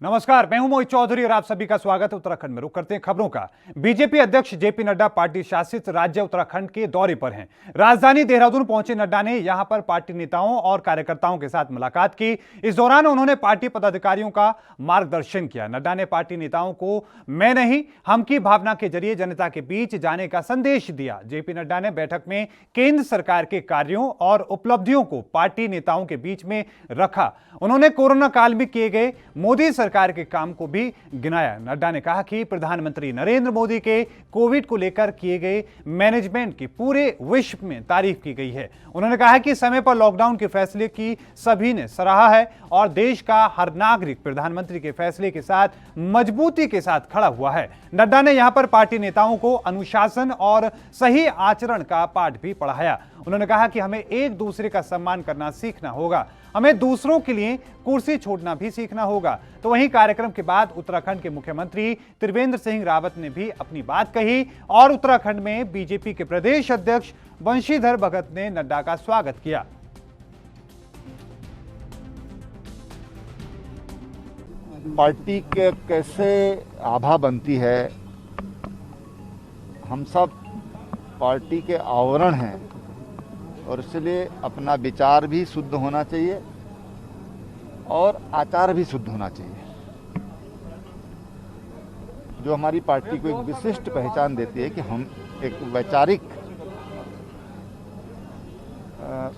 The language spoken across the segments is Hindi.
नमस्कार, मैं हूं मोहित चौधरी और आप सभी का स्वागत है। उत्तराखंड में रुक करते हैं खबरों का। बीजेपी अध्यक्ष जेपी नड्डा पार्टी शासित राज्य उत्तराखंड के दौरे पर हैं। राजधानी देहरादून पहुंचे नड्डा ने यहां पर पार्टी नेताओं और कार्यकर्ताओं के साथ मुलाकात की। इस दौरान उन्होंने पार्टी पदाधिकारियों का मार्गदर्शन किया। नड्डा ने पार्टी नेताओं को मैं नहीं हम की भावना के जरिए जनता के बीच जाने का संदेश दिया। जेपी नड्डा ने बैठक में केंद्र सरकार के कार्यों और उपलब्धियों को पार्टी नेताओं के बीच में रखा। उन्होंने कोरोना काल में किए गए मोदी सरकार के काम को भी गिनाया। नड्डा ने कहा कि प्रधानमंत्री नरेंद्र मोदी के कोविड को लेकर किए गए मैनेजमेंट की पूरे विश्व में तारीफ की गई है। उन्होंने कहा कि समय पर लॉकडाउन के फैसले की सभी ने सराहा है और देश का हर नागरिक प्रधानमंत्री के फैसले के साथ मजबूती के साथ खड़ा हुआ है। नड्डा ने यहां पर पार्टी नेताओं को अनुशासन और सही आचरण का पाठ भी पढ़ाया। उन्होंने कहा कि हमें एक दूसरे का सम्मान करना सीखना होगा, हमें दूसरों के लिए कुर्सी छोड़ना भी सीखना होगा। तो वहीं कार्यक्रम के बाद उत्तराखंड के मुख्यमंत्री त्रिवेंद्र सिंह रावत ने भी अपनी बात कही और उत्तराखंड में बीजेपी के प्रदेश अध्यक्ष बंशीधर भगत ने नड्डा का स्वागत किया। पार्टी के कैसे आभा बनती है, हम सब पार्टी के आवरण हैं और इसलिए अपना विचार भी शुद्ध होना चाहिए और आचार भी शुद्ध होना चाहिए, जो हमारी पार्टी को एक विशिष्ट पहचान देती है कि हम एक वैचारिक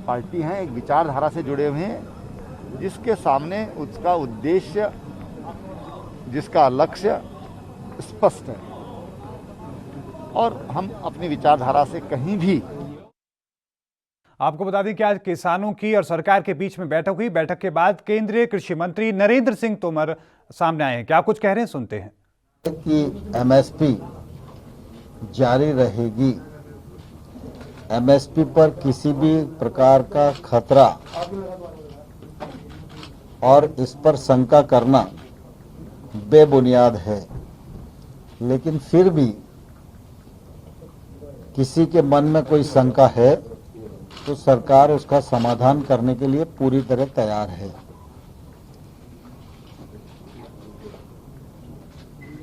पार्टी हैं, एक विचारधारा से जुड़े हुए हैं, जिसके सामने उसका उद्देश्य, जिसका लक्ष्य स्पष्ट है और हम अपनी विचारधारा से कहीं भी। आपको बता दें कि आज किसानों की और सरकार के बीच में बैठक हुई। बैठक के बाद केंद्रीय कृषि मंत्री नरेंद्र सिंह तोमर सामने आए हैं। क्या कुछ कह रहे हैं, सुनते हैं। कि एमएसपी जारी रहेगी, एमएसपी पर किसी भी प्रकार का खतरा और इस पर शंका करना बेबुनियाद है। लेकिन फिर भी किसी के मन में कोई शंका है तो सरकार उसका समाधान करने के लिए पूरी तरह तैयार है।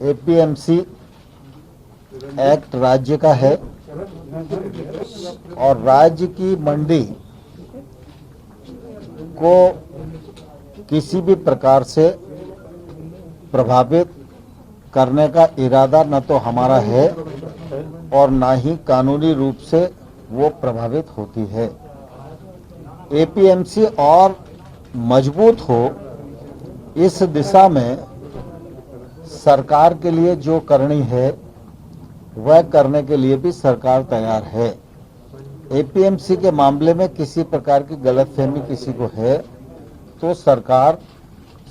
एपीएमसी एक्ट राज्य का है और राज्य की मंडी को किसी भी प्रकार से प्रभावित करने का इरादा न तो हमारा है और न ही कानूनी रूप से वो प्रभावित होती है। एपीएमसी और मजबूत हो, इस दिशा में सरकार के लिए जो करनी है वह करने के लिए भी सरकार तैयार है। एपीएमसी के मामले में किसी प्रकार की गलतफहमी किसी को है तो सरकार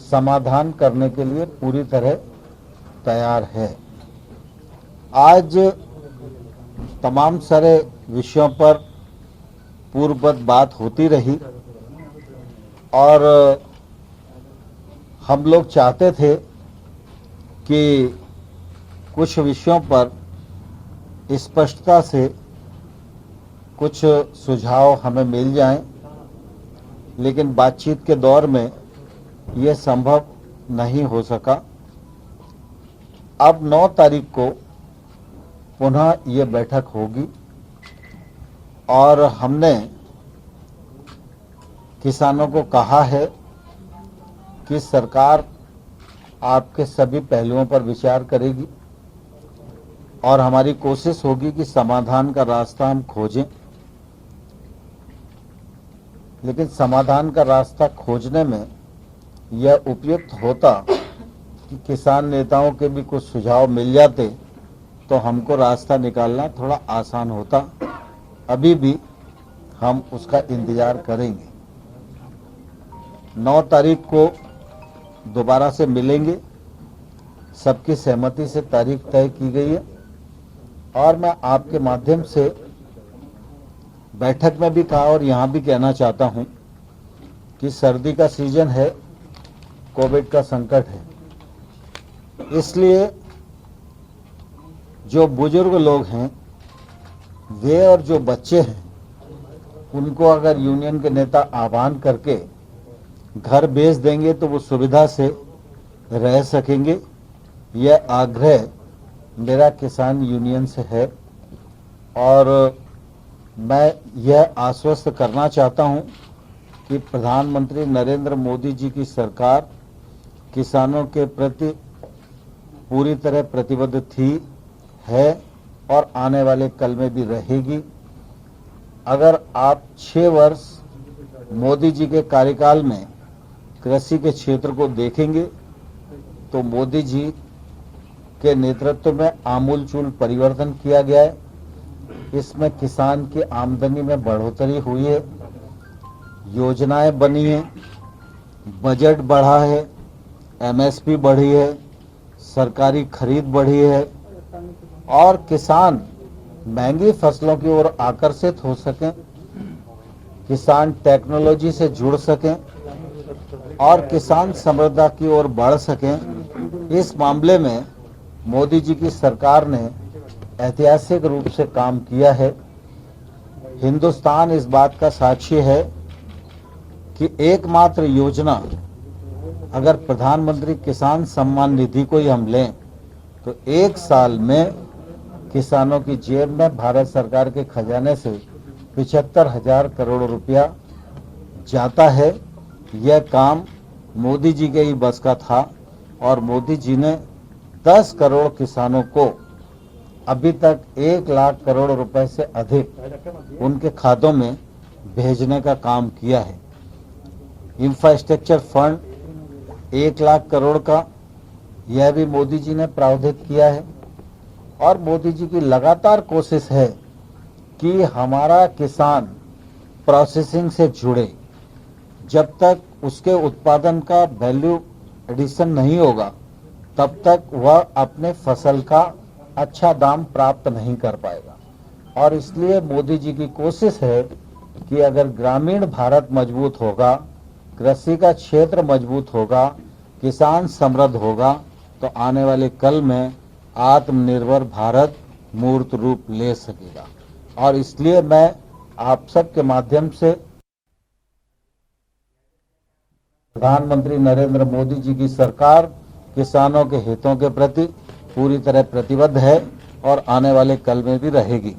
समाधान करने के लिए पूरी तरह तैयार है। आज तमाम सारे विषयों पर पूर्ववत बात होती रही और हम लोग चाहते थे कि कुछ विषयों पर स्पष्टता से कुछ सुझाव हमें मिल जाएं, लेकिन बातचीत के दौर में यह संभव नहीं हो सका। अब 9 तारीख को पुनः ये बैठक होगी और हमने किसानों को कहा है कि सरकार आपके सभी पहलुओं पर विचार करेगी और हमारी कोशिश होगी कि समाधान का रास्ता हम खोजें। लेकिन समाधान का रास्ता खोजने में यह उपयुक्त होता कि किसान नेताओं के भी कुछ सुझाव मिल जाते तो हमको रास्ता निकालना थोड़ा आसान होता। अभी भी हम उसका इंतजार करेंगे। 9 तारीख को दोबारा से मिलेंगे, सबकी सहमति से तारीख तय की गई है और मैं आपके माध्यम से बैठक में भी कहा और यहाँ भी कहना चाहता हूँ कि सर्दी का सीजन है, कोविड का संकट है, इसलिए जो बुजुर्ग लोग हैं वे और जो बच्चे हैं उनको अगर यूनियन के नेता आह्वान करके घर भेज देंगे तो वो सुविधा से रह सकेंगे। यह आग्रह मेरा किसान यूनियन से है और मैं यह आश्वस्त करना चाहता हूं कि प्रधानमंत्री नरेंद्र मोदी जी की सरकार किसानों के प्रति पूरी तरह प्रतिबद्ध थी, है और आने वाले कल में भी रहेगी। अगर आप 6 वर्ष मोदी जी के कार्यकाल में कृषि के क्षेत्र को देखेंगे तो मोदी जी के नेतृत्व में आमूलचूल परिवर्तन किया गया है। इसमें किसान की आमदनी में बढ़ोतरी हुई है, योजनाएं बनी हैं, बजट बढ़ा है, एमएसपी बढ़ी है, सरकारी खरीद बढ़ी है और किसान महंगी फसलों की ओर आकर्षित हो सकें, किसान टेक्नोलॉजी से जुड़ सकें और किसान समृद्धता की ओर बढ़ सकें। इस मामले में मोदी जी की सरकार ने ऐतिहासिक रूप से काम किया है। हिंदुस्तान इस बात का साक्षी है कि एकमात्र योजना अगर प्रधानमंत्री किसान सम्मान निधि को ही हम लें तो 1 साल में किसानों की जेब में भारत सरकार के खजाने से 75,000 करोड़ रुपया जाता है। यह काम मोदी जी के ही बस का था और मोदी जी ने 10 करोड़ किसानों को अभी तक 1 लाख करोड़ रुपए से अधिक उनके खातों में भेजने का काम किया है। इंफ्रास्ट्रक्चर फंड 1 लाख करोड़ का यह भी मोदी जी ने प्रावधान किया है और मोदी जी की लगातार कोशिश है कि हमारा किसान प्रोसेसिंग से जुड़े। जब तक उसके उत्पादन का वैल्यू एडिशन नहीं होगा तब तक वह अपने फसल का अच्छा दाम प्राप्त नहीं कर पाएगा और इसलिए मोदी जी की कोशिश है कि अगर ग्रामीण भारत मजबूत होगा, कृषि का क्षेत्र मजबूत होगा, किसान समृद्ध होगा तो आने वाले कल में आत्मनिर्भर भारत मूर्त रूप ले सकेगा। और इसलिए मैं आप सबके माध्यम से प्रधानमंत्री नरेंद्र मोदी जी की सरकार किसानों के हितों के प्रति पूरी तरह प्रतिबद्ध है और आने वाले कल में भी रहेगी।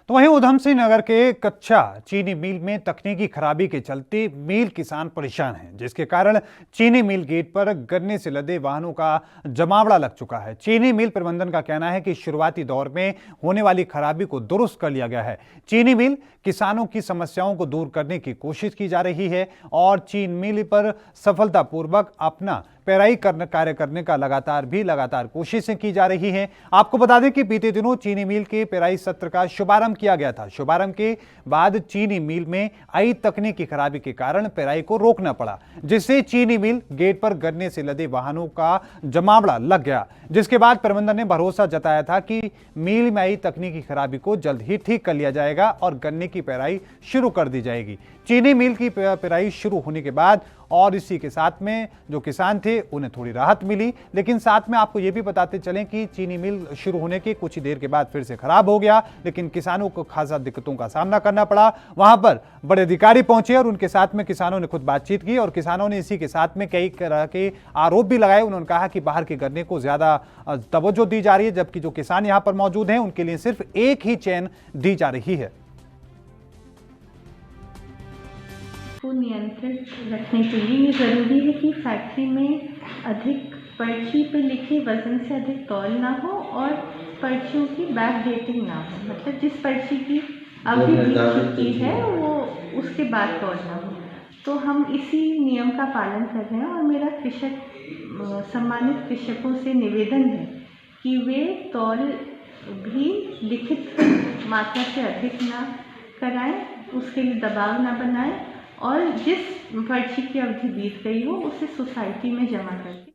तो वहीं उधम सिंह नगर के कच्चा चीनी मिल में तकनीकी खराबी के चलते मिल किसान परेशान हैं, जिसके कारण चीनी मिल गेट पर गन्ने से लदे वाहनों का जमावड़ा लग चुका है। चीनी मिल प्रबंधन का कहना है कि शुरुआती दौर में होने वाली खराबी को दुरुस्त कर लिया गया है। चीनी मिल किसानों की समस्याओं को दूर करने की कोशिश की जा रही है और चीनी मिल पर सफलतापूर्वक अपना पेराई कार्य करने का लगातार कोशिशें की जा रही हैं। आपको बता दें कि बीते दिनों चीनी मिल के पेराई सत्र का शुभारंभ किया गया था। शुभारंभ के बाद चीनी मिल में आई तकनीकी खराबी के कारण पेराई को रोकना पड़ा, जिससे चीनी मिल गेट पर गन्ने से लदे वाहनों का जमावड़ा लग गया, जिसके बाद प्रबंधन ने भरोसा जताया था कि मिल में आई तकनीकी खराबी को जल्द ही ठीक कर लिया जाएगा और गन्ने की पेराई शुरू कर दी जाएगी। चीनी मिल की पेराई शुरू होने के बाद और इसी के साथ में जो किसान थे उन्हें थोड़ी राहत मिली, लेकिन साथ में आपको ये भी बताते चलें कि चीनी मिल शुरू होने के कुछ ही देर के बाद फिर से खराब हो गया, लेकिन किसानों को खासा दिक्कतों का सामना करना पड़ा। वहां पर बड़े अधिकारी पहुंचे और उनके साथ में किसानों ने खुद बातचीत की और किसानों ने इसी के साथ में कई तरह के आरोप भी लगाए। उन्होंने कहा कि बाहर के गन्ने को ज्यादा तवज्जो दी जा रही है, जबकि जो किसान यहां पर मौजूद हैं उनके लिए सिर्फ एक ही चेन दी जा रही है। को नियंत्रित रखने के लिए ये ज़रूरी है कि फैक्ट्री में अधिक पर्ची पर लिखे वजन से अधिक तौल ना हो और पर्चियों की बैक डेटिंग ना हो, मतलब जिस पर्ची की अवधि बीत चुकी है वो उसके बाद तौल ना हो। तो हम इसी नियम का पालन कर रहे हैं और मेरा सम्मानित कृषकों से निवेदन है कि वे तौल भी लिखित मात्रा से अधिक ना कराएं, उसके लिए दबाव ना बनाएं और जिस पर्ची की अवधि बीत गई हो उसे सोसाइटी में जमा कर।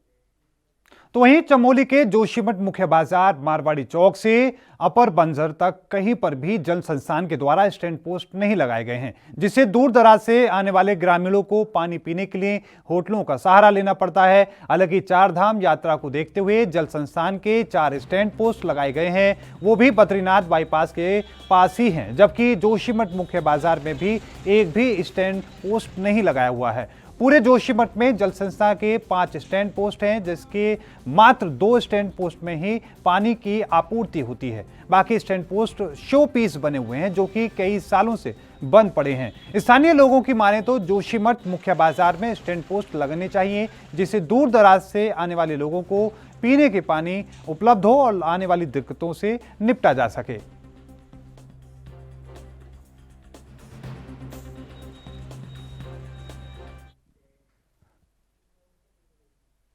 तो वहीं चमोली के जोशीमठ मुख्य बाजार मारवाड़ी चौक से अपर बंजर तक कहीं पर भी जल संस्थान के द्वारा स्टैंड पोस्ट नहीं लगाए गए हैं, जिससे दूर दराज से आने वाले ग्रामीणों को पानी पीने के लिए होटलों का सहारा लेना पड़ता है। हालांकि 4 धाम यात्रा को देखते हुए जल संस्थान के 4 स्टैंड पोस्ट लगाए गए हैं, वो भी बद्रीनाथ बाईपास के पास ही हैं, जबकि जोशीमठ मुख्य बाजार में भी एक भी स्टैंड पोस्ट नहीं लगाया हुआ है। पूरे जोशीमठ में जल संस्था के 5 स्टैंड पोस्ट हैं, जिसके मात्र 2 स्टैंड पोस्ट में ही पानी की आपूर्ति होती है। बाकी स्टैंड पोस्ट शो पीस बने हुए हैं जो कि कई सालों से बंद पड़े हैं। स्थानीय लोगों की माने तो जोशीमठ मुख्य बाजार में स्टैंड पोस्ट लगने चाहिए, जिससे दूर दराज से आने वाले लोगों को पीने के पानी उपलब्ध हो और आने वाली दिक्कतों से निपटा जा सके।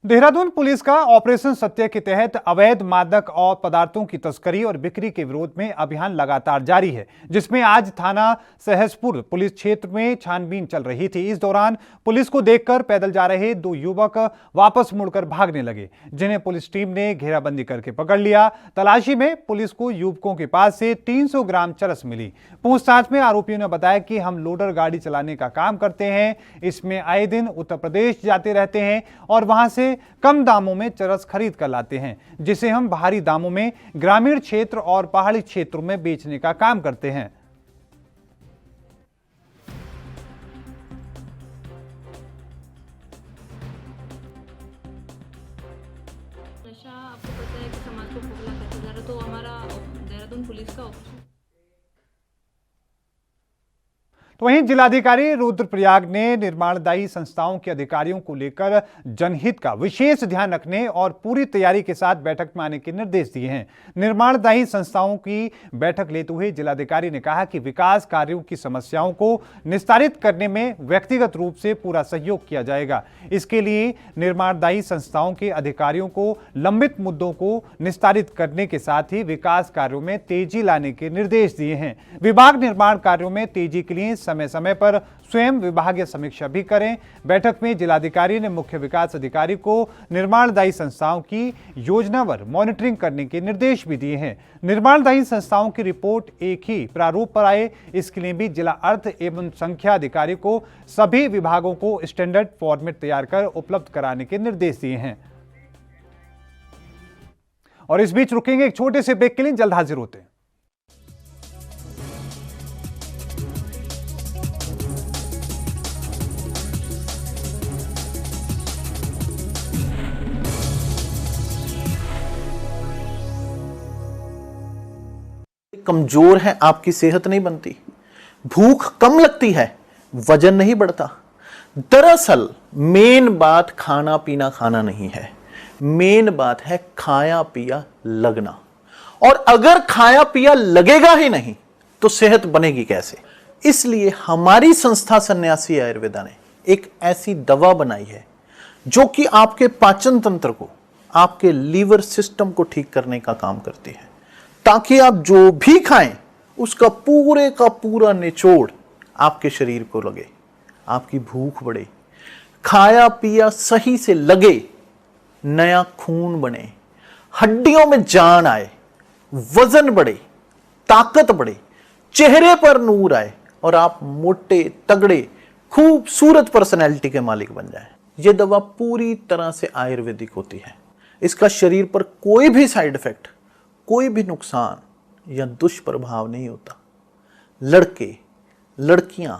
देहरादून पुलिस का ऑपरेशन सत्य के तहत अवैध मादक और पदार्थों की तस्करी और बिक्री के विरोध में अभियान लगातार जारी है, जिसमें आज थाना सहसपुर पुलिस क्षेत्र में छानबीन चल रही थी। इस दौरान पुलिस को देखकर पैदल जा रहे 2 युवक वापस मुड़कर भागने लगे, जिन्हें पुलिस टीम ने घेराबंदी करके पकड़ लिया। तलाशी में पुलिस को युवकों के पास से 300 ग्राम चरस मिली। पूछताछ में आरोपियों ने बताया कि हम लोडर गाड़ी चलाने का काम करते हैं, इसमें आए दिन उत्तर प्रदेश जाते रहते हैं और वहां से कम दामों में चरस खरीद कर लाते हैं, जिसे हम भारी दामों में ग्रामीण क्षेत्र और पहाड़ी क्षेत्रों में बेचने का काम करते हैं। नशा आपको पता है कि समाज को खोखला करता जा रहा है, तो हमारा देहरादून पुलिस का ऑपरेशन। तो वहीं जिलाधिकारी रुद्रप्रयाग ने निर्माणदायी संस्थाओं के अधिकारियों को लेकर जनहित का विशेष ध्यान रखने और पूरी तैयारी के साथ बैठक में आने के निर्देश दिए हैं। निर्माणदायी संस्थाओं की बैठक लेते हुए जिलाधिकारी ने कहा कि विकास कार्यों की समस्याओं को निस्तारित करने में व्यक्तिगत रूप से पूरा सहयोग किया जाएगा। इसके लिए निर्माणदायी संस्थाओं के अधिकारियों को लंबित मुद्दों को निस्तारित करने के साथ ही विकास कार्यों में तेजी लाने के निर्देश दिए हैं। विभाग निर्माण कार्यों में तेजी के लिए समय समय पर स्वयं विभागीय समीक्षा भी करें। बैठक में जिलाधिकारी ने मुख्य विकास अधिकारी को निर्माणदायी संस्थाओं की योजनावार मॉनिटरिंग करने के निर्देश भी दिए हैं। निर्माणदायी संस्थाओं की रिपोर्ट एक ही प्रारूप पर आए, इसके लिए भी जिला अर्थ एवं संख्या अधिकारी को सभी विभागों को स्टैंडर्ड फॉर्मेट तैयार कर उपलब्ध कराने के निर्देश दिए हैं। और इस बीच रुकेंगे एक छोटे से ब्रेक के लिए, जल्द हाजिर होते हैं। कमजोर है, आपकी सेहत नहीं बनती, भूख कम लगती है, वजन नहीं बढ़ता। दरअसल मेन बात खाना पीना खाना नहीं है, मेन बात है खाया पिया लगना। और अगर खाया पिया लगेगा ही नहीं तो सेहत बनेगी कैसे? इसलिए हमारी संस्था सन्यासी आयुर्वेदा ने एक ऐसी दवा बनाई है जो कि आपके पाचन तंत्र को, आपके लीवर सिस्टम को ठीक करने का काम करती है, ताकि आप जो भी खाएं उसका पूरे का पूरा निचोड़ आपके शरीर को लगे, आपकी भूख बढ़े, खाया पिया सही से लगे, नया खून बने, हड्डियों में जान आए, वजन बढ़े, ताकत बढ़े, चेहरे पर नूर आए और आप मोटे तगड़े खूबसूरत पर्सनैलिटी के मालिक बन जाएं। यह दवा पूरी तरह से आयुर्वेदिक होती है। इसका शरीर पर कोई भी साइड इफेक्ट, कोई भी नुकसान या दुष्प्रभाव नहीं होता। लड़के लड़कियां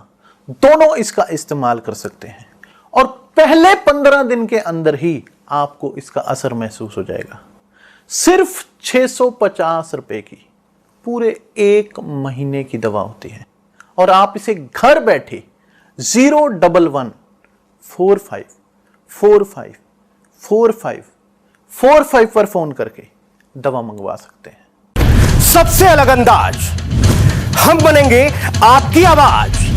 दोनों इसका इस्तेमाल कर सकते हैं और पहले 15 दिन के अंदर ही आपको इसका असर महसूस हो जाएगा। सिर्फ 650 रुपए की पूरे 1 महीने की दवा होती है और आप इसे घर बैठे 01145454545 पर फोन करके दवा मंगवा सकते हैं। सबसे अलग अंदाज, हम बनेंगे आपकी आवाज।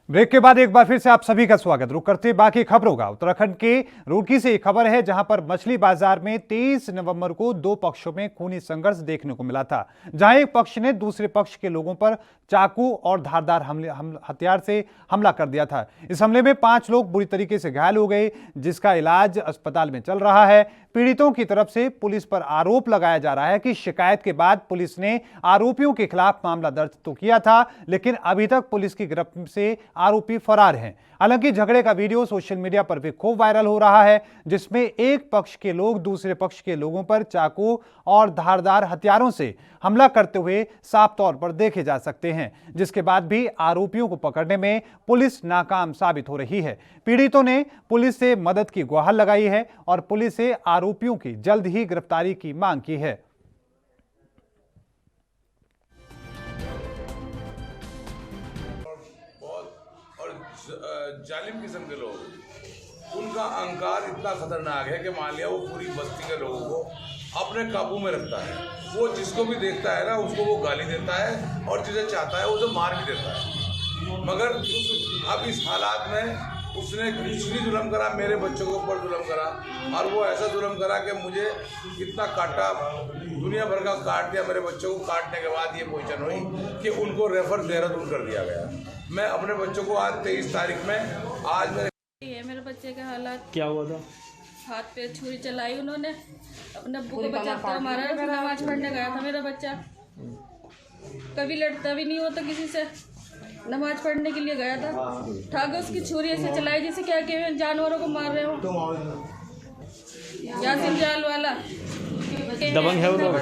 ब्रेक के बाद एक बार फिर से आप सभी का स्वागत। रुक करते बाकी खबरों का। उत्तराखंड के रुड़की से एक खबर है, जहां पर मछली बाजार में 23 नवंबर को 2 पक्षों में खूनी संघर्ष देखने को मिला था, जहां एक पक्ष ने दूसरे पक्ष के लोगों पर चाकू और धारदार हथियार से हमला कर दिया था। इस हमले में 5 लोग बुरी तरीके से घायल हो गए, जिसका इलाज अस्पताल में चल रहा है। पीड़ितों की तरफ से पुलिस पर आरोप लगाया जा रहा है कि शिकायत के बाद पुलिस ने आरोपियों के खिलाफ मामला दर्ज तो किया था, लेकिन अभी तक पुलिस की गिरफ्त से आरोपी फरार हैं। हालांकि झगड़े का वीडियो सोशल मीडिया पर भी खूब वायरल हो रहा है, जिसमें एक पक्ष के लोग दूसरे पक्ष के लोगों पर चाकू और धारदार हथियारों से हमला करते हुए साफ तौर पर देखे जा सकते हैं, जिसके बाद भी आरोपियों को पकड़ने में पुलिस नाकाम साबित हो रही है। पीड़ितों ने पुलिस से मदद की गुहार लगाई है और पुलिस से आरोपियों की जल्द ही गिरफ्तारी की मांग की है। जालिम किस्म के लोग, उनका अहंकार इतना खतरनाक है कि मान लिया वो पूरी बस्ती के लोगों को अपने काबू में रखता है। वो जिसको भी देखता है ना, उसको वो गाली देता है और जिसे चाहता है उसे मार भी देता है। मगर अब इस हालात में उसने कुछ भी जुल्म करा, मेरे बच्चों के ऊपर जुल्म करा, और वो ऐसा जुल्म करा कि मुझे कितना काटा, दुनिया भर का काट दिया। मेरे बच्चों को काटने के बाद ये पोजीशन हुई कि उनको रेफर देहरादून कर दिया गया। मैं अपने बच्चों को आज 23 तारीख में मेरे बच्चे के हालात क्या हुआ था? हाथ पे छुरी चलाई उन्होंने, अपने अब्बू को बचाता हमारा नमाज पढ़ने गया था मेरा बच्चा, कभी लड़ता भी नहीं होता किसी से, नमाज पढ़ने के लिए गया था, ठाके उसकी छुरी ऐसे चलाई जैसे क्या कि जानवरों को मार रहे हो। यासिन जाल वाला दबंग है वो लोग।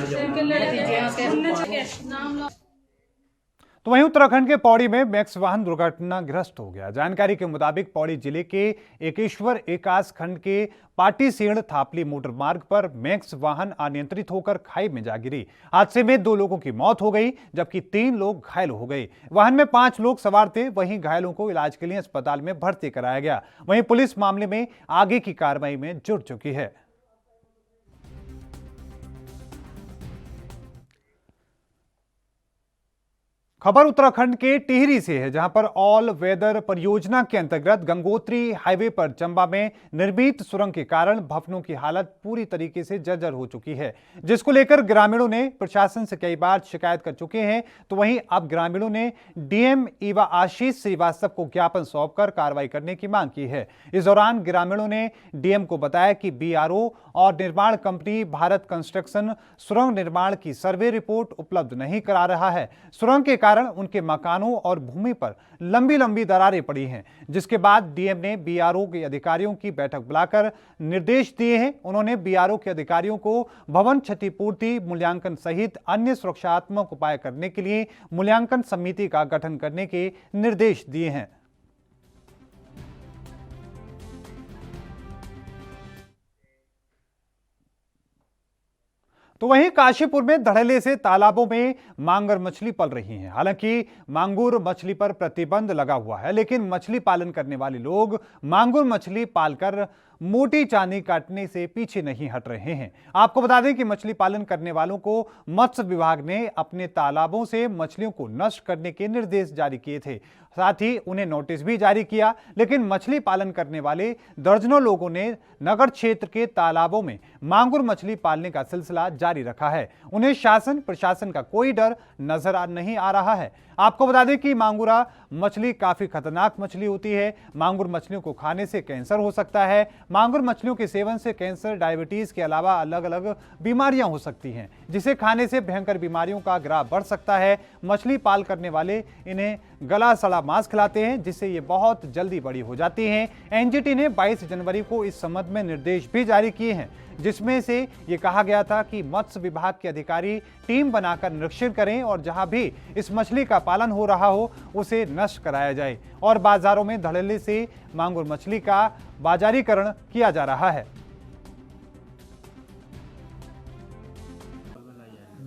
तो वहीं उत्तराखंड के पौड़ी में मैक्स वाहन दुर्घटनाग्रस्त हो गया। जानकारी के मुताबिक पौड़ी जिले के एकेश्वर एकास खंड के पाटीसीण थापली मोटर मार्ग पर मैक्स वाहन अनियंत्रित होकर खाई में जा गिरी। हादसे में 2 लोगों की मौत हो गई, जबकि 3 लोग घायल हो गए। वाहन में 5 लोग सवार थे। वहीं घायलों को इलाज के लिए अस्पताल में भर्ती कराया गया। वहीं पुलिस मामले में आगे की कार्रवाई में जुट चुकी है। खबर उत्तराखंड के टिहरी से है, जहां पर ऑल वेदर परियोजना के अंतर्गत गंगोत्री हाईवे पर चंबा में निर्मित सुरंग के कारण भवनों की हालत पूरी तरीके से जर्जर हो चुकी है, जिसको लेकर ग्रामीणों ने प्रशासन से कई बार शिकायत कर चुके हैं। तो वहीं अब ग्रामीणों ने डीएम ईवा आशीष श्रीवास्तव को ज्ञापन सौंपकर कार्रवाई करने की मांग की है। इस दौरान ग्रामीणों ने डीएम को बताया कि बीआरओ और निर्माण कंपनी भारत कंस्ट्रक्शन सुरंग निर्माण की सर्वे रिपोर्ट उपलब्ध नहीं करा रहा है। सुरंग के कारण उनके मकानों और भूमि पर लंबी लंबी दरारें पड़ी हैं, जिसके बाद डीएम ने बीआरओ के अधिकारियों की बैठक बुलाकर निर्देश दिए हैं। उन्होंने बीआरओ के अधिकारियों को भवन क्षतिपूर्ति मूल्यांकन सहित अन्य सुरक्षात्मक उपाय करने के लिए मूल्यांकन समिति का गठन करने के निर्देश दिए हैं। तो वहीं काशीपुर में धड़ल्ले से तालाबों में मांगर मछली पल रही हैं। हालांकि मांगुर मछली पर प्रतिबंध लगा हुआ है, लेकिन मछली पालन करने वाले लोग मांगुर मछली पालकर मोटी चांदी काटने से पीछे नहीं हट रहे हैं। आपको बता दें कि मछली पालन करने वालों को मत्स्य विभाग ने अपने तालाबों से मछलियों को नष्ट करने के निर्देश जारी किए थे, साथ ही उन्हें नोटिस भी जारी किया, लेकिन मछली पालन करने वाले दर्जनों लोगों ने नगर क्षेत्र के तालाबों में मांगुर मछली पालने का सिलसिला जारी रखा है। उन्हें शासन प्रशासन का कोई डर नजर नहीं आ रहा है। आपको बता दें कि मांगुरा मछली काफी खतरनाक मछली होती है। मांगुर मछलियों को खाने से कैंसर हो सकता है। मांगुर मछलियों के सेवन से कैंसर, डायबिटीज के अलावा अलग अलग बीमारियां हो सकती हैं, जिसे खाने से भयंकर बीमारियों का ग्राफ बढ़ सकता है। मछली पाल करने वाले इन्हें गला सड़ा मांस खिलाते हैं, जिससे ये बहुत जल्दी बड़ी हो जाती हैं। एनजीटी ने 22 जनवरी को इस संबंध में निर्देश भी जारी किए हैं, जिसमें से ये कहा गया था कि मत्स्य विभाग के अधिकारी टीम बनाकर निरीक्षण करें और जहां भी इस मछली का पालन हो रहा हो उसे नष्ट कराया जाए और बाजारों में धड़ल्ले से मांगुर मछली का बाजारीकरण किया जा रहा है।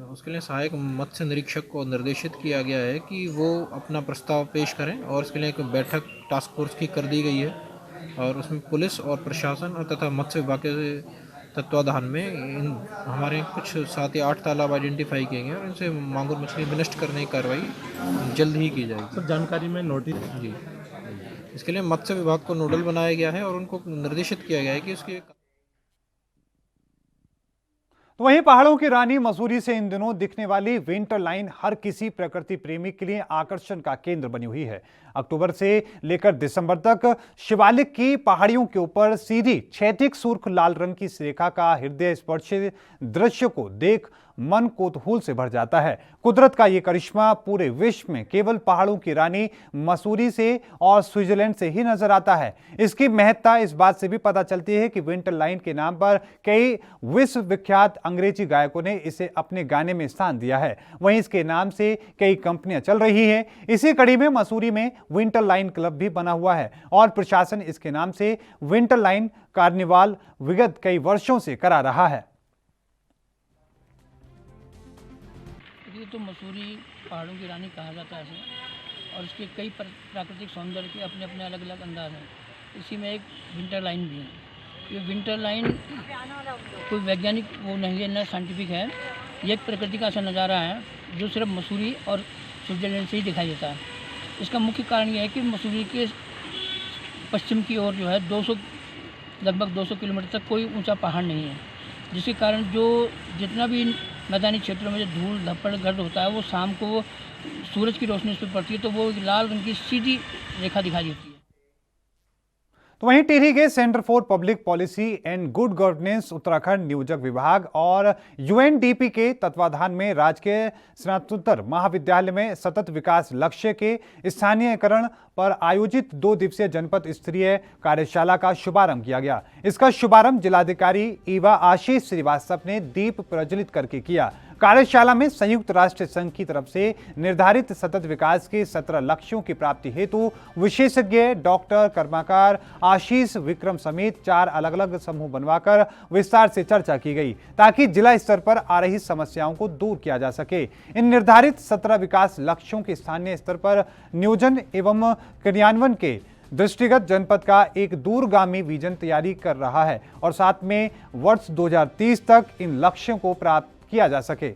उसके लिए सहायक मत्स्य निरीक्षक को निर्देशित किया गया है कि वो अपना प्रस्ताव पेश करें और इसके लिए एक बैठक टास्क फोर्स की कर दी गई है और उसमें पुलिस और प्रशासन और तथा मत्स्य विभाग के तत्वाधान में हमारे कुछ 7 या 8 तालाब आइडेंटिफाई किए गए और इनसे मांगुर मछली विनष्ट करने की कार्रवाई जल्द ही की जाएगी। सर, जानकारी में नोटिस जी, इसके लिए मत्स्य विभाग को नोडल बनाया गया है और उनको निर्देशित किया गया है कि उसके। तो वहीं पहाड़ों की रानी मसूरी से इन दिनों दिखने वाली विंटर लाइन हर किसी प्रकृति प्रेमी के लिए आकर्षण का केंद्र बनी हुई है। अक्टूबर से लेकर दिसंबर तक शिवालिक की पहाड़ियों के ऊपर सीधी क्षैतिज सुर्ख लाल रंग की रेखा का हृदय स्पर्शी दृश्य को देख मन कौतूहल से भर जाता है। कुदरत का ये करिश्मा पूरे विश्व में केवल पहाड़ों की रानी मसूरी से और स्विट्जरलैंड से ही नजर आता है। इसकी महत्ता इस बात से भी पता चलती है कि विंटर लाइन के नाम पर कई विश्व विख्यात अंग्रेजी गायकों ने इसे अपने गाने में स्थान दिया है। वहीं इसके नाम से कई कंपनियां चल रही हैं। इसी कड़ी में मसूरी में विंटर लाइन क्लब भी बना हुआ है और प्रशासन इसके नाम से विंटर लाइन कार्निवाल विगत कई वर्षों से करा रहा है। ये तो मसूरी पहाड़ों की रानी कहा जाता है इसे, और इसके कई प्राकृतिक सौंदर्य के अपने अपने अलग अलग अंदाज हैं। इसी में एक विंटर लाइन भी है। ये विंटर लाइन कोई वैज्ञानिक वो नहीं है, न साइंटिफिक है। ये एक प्रकृति का ऐसा नज़ारा है जो सिर्फ मसूरी और स्विट्जरलैंड से ही दिखाई देता है। इसका मुख्य कारण यह है कि मसूरी के पश्चिम की ओर जो है लगभग 200 किलोमीटर तक कोई ऊंचा पहाड़ नहीं है, जिसके कारण जो जितना भी मैदानी क्षेत्रों में जो धूल धप्पड़ गर्द होता है वो शाम को वो सूरज की रोशनी उस पर पड़ती है तो वो लाल रंग की सीधी रेखा दिखाई देती है। तो वहीं टिहरी के centre for public policy and good governance Uttarakhand नियोजक विभाग और यूएनडीपी के तत्वाधान में राजकीय स्नातकोत्तर महाविद्यालय में सतत विकास लक्ष्य के स्थानीयकरण पर आयोजित 2 दिवसीय जनपद स्तरीय कार्यशाला का शुभारंभ किया गया। इसका शुभारंभ जिलाधिकारी ईवा आशीष श्रीवास्तव ने दीप प्रज्वलित करके किया। कार्यशाला में संयुक्त राष्ट्र संघ की तरफ से निर्धारित सतत विकास के 17 लक्ष्यों की प्राप्ति हेतु विशेषज्ञ डॉक्टर कर्मकार आशीष विक्रम समेत 4 अलग अलग समूह बनवाकर विस्तार से चर्चा की गई ताकि जिला स्तर पर आ रही समस्याओं को दूर किया जा सके। इन निर्धारित 17 विकास लक्ष्यों के स्थानीय स्तर पर नियोजन एवं क्रियान्वयन के दृष्टिगत जनपद का एक दूरगामी विजन तैयारी कर रहा है और साथ में वर्ष 2030 तक इन लक्ष्यों को प्राप्त किया जा सके।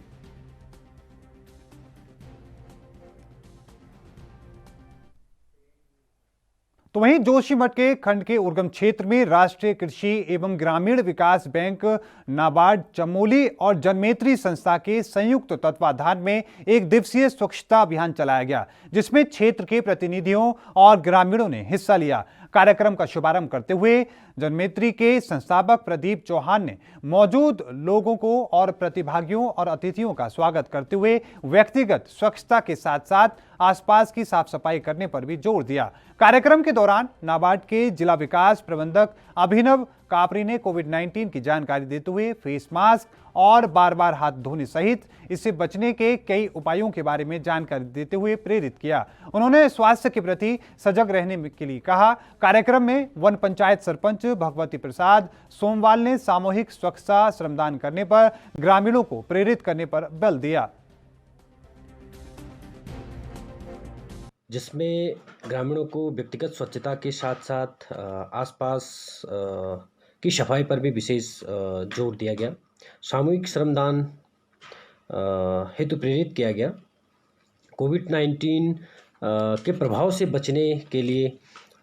तो वहीं जोशीमठ के खंड के उर्गम क्षेत्र में राष्ट्रीय कृषि एवं ग्रामीण विकास बैंक, नाबार्ड, चमोली और जनमेत्री संस्था के संयुक्त तत्वाधान में एक दिवसीय स्वच्छता अभियान चलाया गया, जिसमें क्षेत्र के प्रतिनिधियों और ग्रामीणों ने हिस्सा लिया। कार्यक्रम का शुभारंभ करते हुए जनमेत्री के संस्थापक प्रदीप चौहान ने मौजूद लोगों को और प्रतिभागियों और अतिथियों का स्वागत करते हुए व्यक्तिगत स्वच्छता के साथ साथ आसपास की साफ सफाई करने पर भी जोर दिया। कार्यक्रम के दौरान नाबार्ड के जिला विकास प्रबंधक अभिनव कापरी ने कोविड-19 की जानकारी देते हुए फेस मास्क और बार-बार हाथ धोने सहित इससे बचने के कई उपायों के बारे में जानकारी देते हुए प्रेरित किया। उन्होंने स्वास्थ्य के प्रति सजग रहने के लिए कहा। कार्यक्रम में वन पंचायत सरपंच भगवती प्रसाद सोमवाल ने सामूहिक स्वच्छता श्रमदान करने पर ग्रामीणों को प्रेरित करने पर बल दिया, जिसमें ग्रामीणों को व्यक्तिगत स्वच्छता के साथ साथ आसपास की सफाई पर भी विशेष जोर दिया गया। सामूहिक श्रमदान हेतु प्रेरित किया गया। कोविड-19 के प्रभाव से बचने के लिए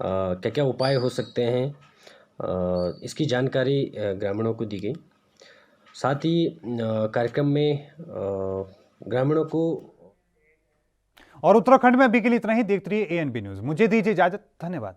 क्या क्या उपाय हो सकते हैं, इसकी जानकारी ग्रामीणों को दी गई। साथ ही कार्यक्रम में ग्रामीणों को और उत्तराखंड में अभी के लिए इतना ही। देखते रहिए ANB न्यूज। मुझे दीजिए इजाजत। धन्यवाद।